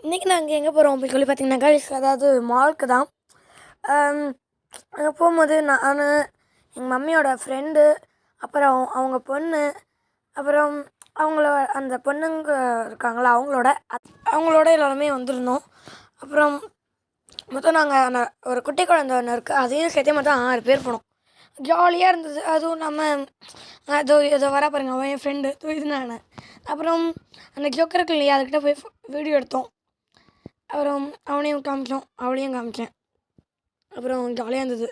இன்றைக்கி நாங்கள் எங்கே போகிறோம் அப்படின்னு சொல்லி பார்த்தீங்கன்னாக்கா, அதாவது மாலுக்கு தான். அங்கே போகும்போது நான், எங்கள் மம்மியோட ஃப்ரெண்டு, அப்புறம் அவங்க பொண்ணு, அப்புறம் அவங்கள அந்த பொண்ணுங்க இருக்காங்களா அவங்களோட எல்லாருமே வந்திருந்தோம். அப்புறம் மொத்தம் நாங்கள் அந்த ஒரு குட்டி குழந்தை ஒன்று இருக்குது, அதையும் சேர்த்தே மொத்தம் 6 பேர் போனோம். ஜாலியாக இருந்தது. அதுவும் நம்ம இதோ வர பாருங்க, அவன் என் ஃப்ரெண்டு, இது நான். அப்புறம் அந்த ஜோக்கர் இருக்கு இல்லையா, அதுக்கிட்ட போய் வீடியோ எடுத்தோம். அப்புறம் அவனையும் காமிச்சோம், அவளையும் காமிச்சேன். அப்புறம் ஜாலியாக இருந்தது.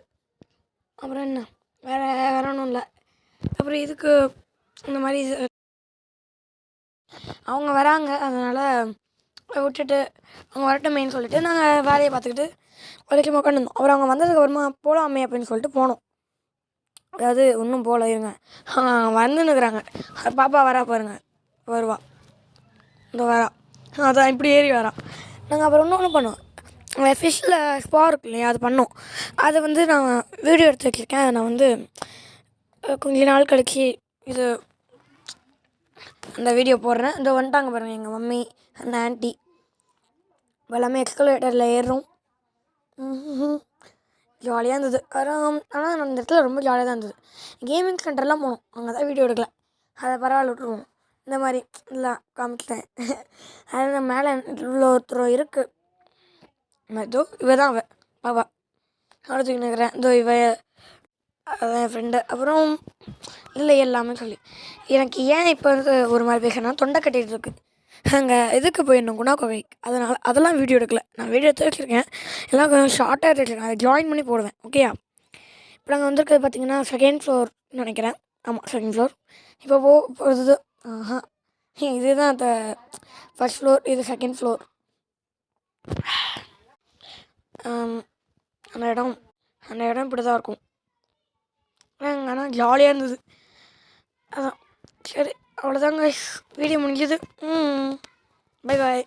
அப்புறம் என்ன வேறு ஒன்றும் இல்லை. அப்புறம் இதுக்கு இந்த மாதிரி அவங்க வராங்க, அதனால் விட்டுட்டு அவங்க வரட்டுமேன்னு சொல்லிட்டு நாங்கள் வேலையை பார்த்துக்கிட்டு வரைக்கும் உட்காந்துருந்தோம். அப்புறம் அவங்க வந்ததுக்கப்புறமா போகலாமே அப்படின்னு சொல்லிட்டு போனோம். அதாவது இன்னும் போகல, இருங்க, வந்துன்னுக்குறாங்க. பாப்பா வரா பாருங்க, வருவா, இந்த வரா, அதான் இப்படி ஏறி வரான். நாங்கள் அப்புறம் இன்னொன்று பண்ணோம், ஃபிஷ்ஷில் ஸ்பா இருக்கு இல்லையா, அது பண்ணோம். அதை வந்து நான் வீடியோ எடுத்து வச்சுருக்கேன். அதை நான் கொஞ்ச நாள் கழிச்சு இது அந்த வீடியோ போடுறேன். இந்த வந்துட்டாங்க பாருங்கள் எங்கள் மம்மி, அந்த ஆண்டி, எல்லாமே எக்ஸ்கலேட்டரில் ஏறுறோம். ஜாலியாக இருந்தது. ஆனால் அந்த இடத்துல ரொம்ப ஜாலியாக தான் இருந்தது. கேமிங் சென்டர்லாம் போனோம், அங்கே தான் வீடியோ எடுக்கல, அதை பரவாயில்ல விட்டுருவோம். இந்த மாதிரி எல்லாம் காமிச்சிட்டேன். அது மேலே இவ்வளோ ஒருத்தர் இருக்குது, இதோ இவ தான் பாப்பா, அடுத்துக்கிட்டு இருக்கிறேன். இதோ இவ அதான் என் ஃப்ரெண்டு. அப்புறம் இல்லை எல்லாமே சொல்லி எனக்கு ஏன் இப்போ ஒரு மாதிரி பேசுனா தொண்டை கட்டிகிட்டு இருக்குது. அங்கே இதுக்கு போயிடணும், குணா கோவைக்கு, அதெல்லாம் வீடியோ எடுக்கல. நான் வீடியோ எடுத்து வச்சுருக்கேன், எல்லாம் கொஞ்சம் ஷார்ட்டாக எடுத்து வச்சுருக்கேன், அதை ஜாயின் பண்ணி போடுவேன். ஓகேயா? இப்போ நாங்கள் வந்திருக்கிறது பார்த்திங்கன்னா செகண்ட் ஃப்ளோர் நினைக்கிறேன். ஆமாம், செகண்ட் ஃப்ளோர். இப்போ போகிறது இதுதான் அந்த ஃபர்ஸ்ட் ஃப்ளோர், இது செகண்ட் ஃப்ளோர். அந்த இடம் இப்படி தான் இருக்கும். ஆனால் ஜாலியாக இருந்தது. அதான், சரி, அவ்வளோதாங்க, வீடியோ முடிஞ்சது. Bye bye.